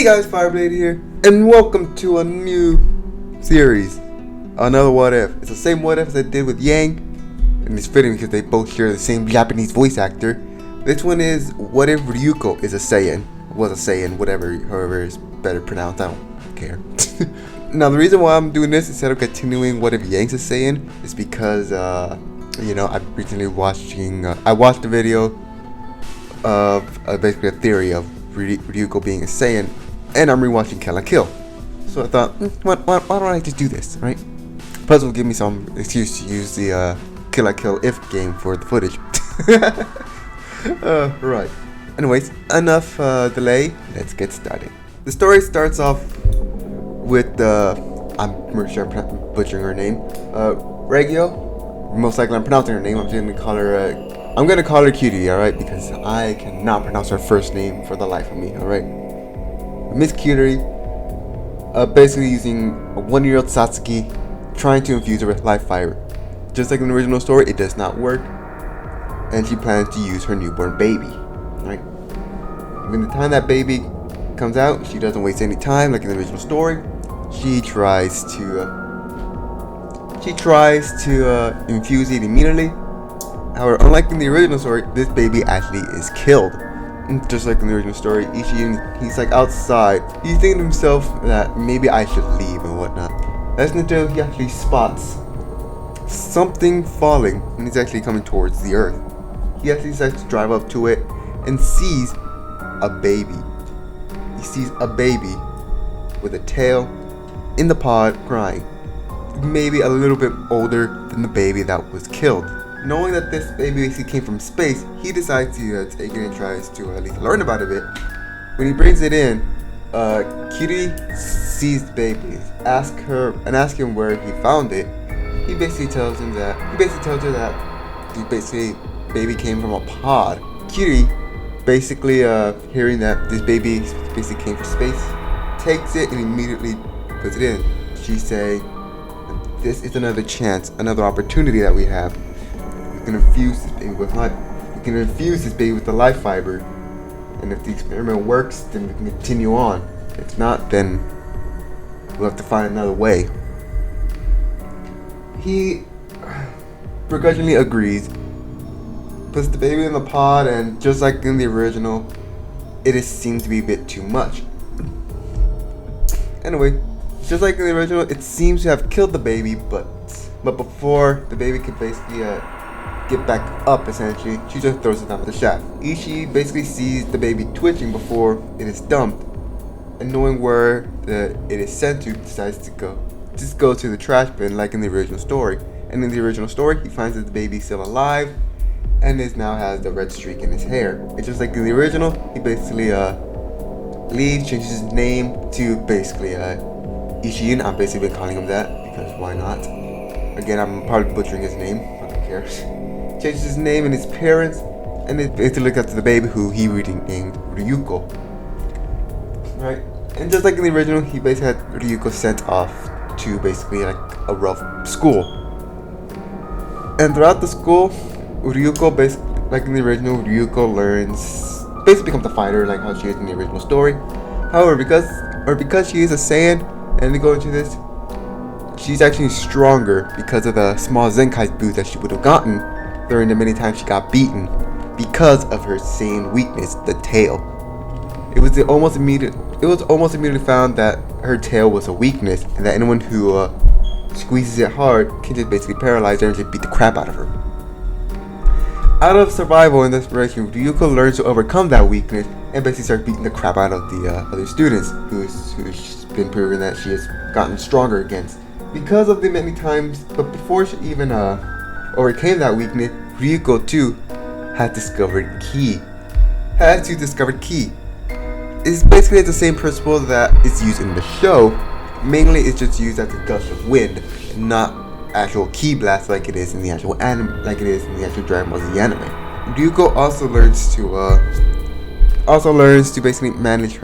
Hey guys, Fireblade here, and welcome to a new series, another What If. It's the same What If as I did with Yang, and it's fitting because they both share the same Japanese voice actor. This one is, what if Ryuko is a Saiyan, was a Saiyan, however is better pronounced, I don't care. Now the reason why I'm doing this instead of continuing what if Yang's a Saiyan is because, I've recently I watched a video of basically a theory of Ryuko being a Saiyan, and I'm rewatching Kill la Kill. So I thought, why don't I just do this, right? Plus, will give me some excuse to use the Kill la Kill if game for the footage. Right. Anyways, enough delay. Let's get started. The story starts off with I'm pretty sure I'm butchering her name. Regio. Most likely I'm pronouncing her name. I'm gonna call her Cutie, alright? Because I cannot pronounce her first name for the life of me, alright? Miss Cutie, basically using a 1-year-old Satsuki, trying to infuse her with life fiber. Just like in the original story, it does not work, and she plans to use her newborn baby, right? When the time that baby comes out, she doesn't waste any time like in the original story. She tries to infuse it immediately. However, unlike in the original story, this baby actually is killed. Just like in the original story, he's like outside. He's thinking to himself that maybe I should leave and whatnot. That's until he actually spots something falling, and he's actually coming towards the earth. He actually decides to drive up to it and sees a baby. He sees a baby with a tail in the pod crying. Maybe a little bit older than the baby that was killed. Knowing that this baby basically came from space, he decides to take it and tries to at least learn about it. When he brings it in, Cutie sees the baby, asks him where he found it. He basically tells her that the baby came from a pod. Cutie, basically hearing that this baby basically came from space, takes it and immediately puts it in. She say, "This is another chance, another opportunity that we have. We can infuse this baby with life. We can infuse this baby with the life fiber, and if the experiment works, then we can continue on. If not, then we'll have to find another way." He begrudgingly agrees, puts the baby in the pod, and just like in the original, it seems to be a bit too much. Anyway, just like in the original, it seems to have killed the baby, but before the baby could basically get back up, essentially, she just throws it down the shaft. Ishii basically sees the baby twitching before it is dumped, and knowing where it is sent to, decides to go to the trash bin like in the original story. And in the original story, he finds that the baby is still alive and now has the red streak in his hair. It's just like in the original, he basically leaves, changes his name to basically Ishii. I'm basically been calling him that because why not? Again, I'm probably butchering his name, I don't care. Changes his name and his parents, and it basically looks after the baby, who he named Ryuko. Right? And just like in the original, he basically had Ryuko sent off to basically like a rough school. And throughout the school, Ryuko basically, like in the original, Ryuko basically becomes a fighter like how she is in the original story. However, because she is a Saiyan, and to go into this, she's actually stronger because of the small Zenkai boost that she would have gotten during the many times she got beaten because of her same weakness, the tail. It was almost immediately found that her tail was a weakness, and that anyone who squeezes it hard can just basically paralyze her and just beat the crap out of her. Out of survival and desperation, Ryuko learns to overcome that weakness and basically starts beating the crap out of the other students who's been proven that she has gotten stronger against. Because of the many times, but before she even overcame that weakness, Ryuko too had discovered Ki. It's basically the same principle that is used in the show. Mainly, it's just used as a gust of wind, not actual Ki blast like it is in the actual Dragon Ball Z anime. Ryuko also learns to basically manage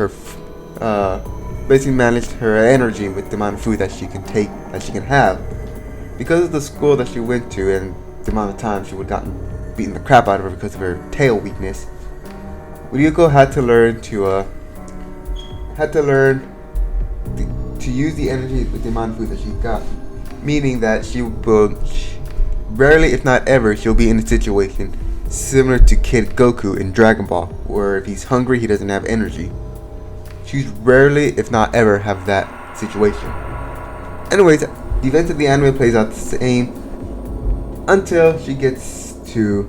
her energy with the amount of food that she can have. Because of the school that she went to and the amount of time she would have gotten beating the crap out of her because of her tail weakness, Ryuko had to learn to had to learn to use the energy with the amount of food that she got. Meaning that she will, rarely if not ever, she'll be in a situation similar to Kid Goku in Dragon Ball, where if he's hungry he doesn't have energy. She's rarely if not ever have that situation. Anyways, the events of the anime plays out the same until she gets to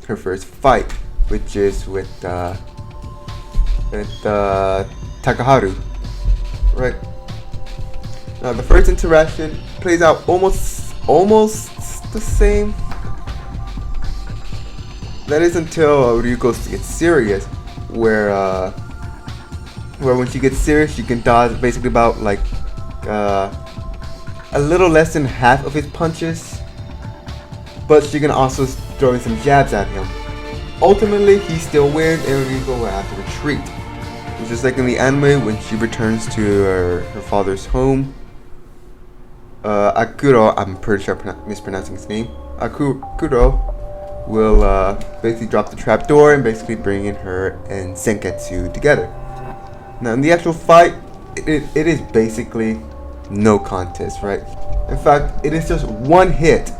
her first fight, which is with Takaharu. Right. Now the first interaction plays out almost the same. That is until Ryuko gets serious, where when she gets serious, she can dodge basically about like a little less than half of his punches, but she can also throw in some jabs at him. Ultimately, he still wins, and Ryuko will have to retreat. It's just like in the anime when she returns to her father's home. Akuro, I'm pretty sure I'm mispronouncing his name. Akuro will basically drop the trapdoor and basically bring in her and Senketsu together. Now in the actual fight, it is basically no contest, right? In fact, it is just one hit.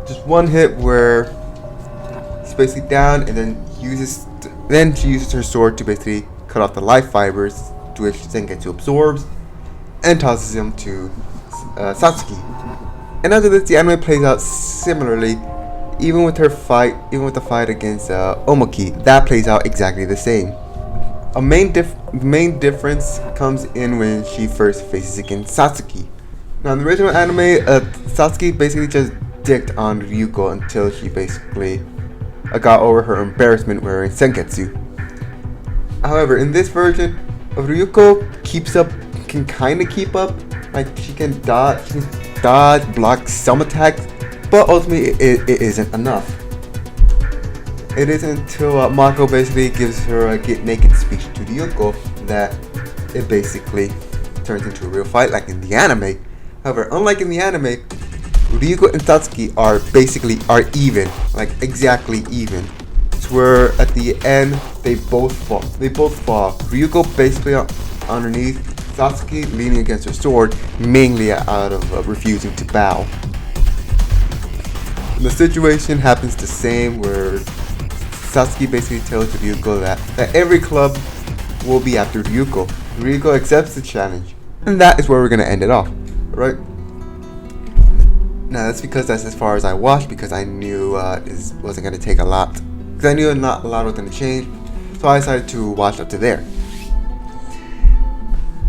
Just one hit where he's basically down, and then she uses her sword to basically cut off the life fibers, to which Senketsu absorbs and tosses him to Satsuki. And after this, the anime plays out similarly. Even with the fight against Omoki, that plays out exactly the same. A main difference comes in when she first faces against Satsuki. Now in the original anime, Satsuki basically just dicked on Ryuko until she basically got over her embarrassment wearing Senketsu. However, in this version, Ryuko can kind of keep up. Like she can dodge, block some attacks, but ultimately it isn't enough. It isn't until Mako basically gives her a get naked speech to Ryuko that it basically turns into a real fight like in the anime. However, unlike in the anime, Ryuko and Satsuki are even, like exactly even. It's where at the end they both fall. Ryuko basically underneath, Satsuki leaning against her sword, mainly out of refusing to bow. And the situation happens the same, where Satsuki basically tells Ryuko that every club will be after Ryuko. Ryuko accepts the challenge, and that is where we're gonna end it off, right? Now that's as far as I watched, because I knew it wasn't gonna take a lot, because I knew not a lot was gonna change, so I decided to watch up to there.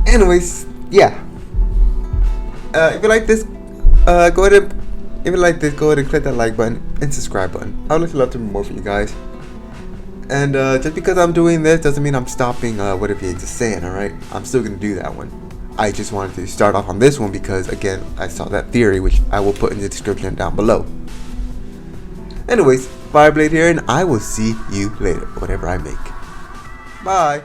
Anyways, yeah. If you like this, go ahead and click that like button and subscribe button. I would love to do more for you guys. And just because I'm doing this doesn't mean I'm stopping What If You Ate the Saiyan, alright? I'm still gonna do that one. I just wanted to start off on this one because, again, I saw that theory, which I will put in the description down below. Anyways, Fireblade here, and I will see you later, whatever I make. Bye!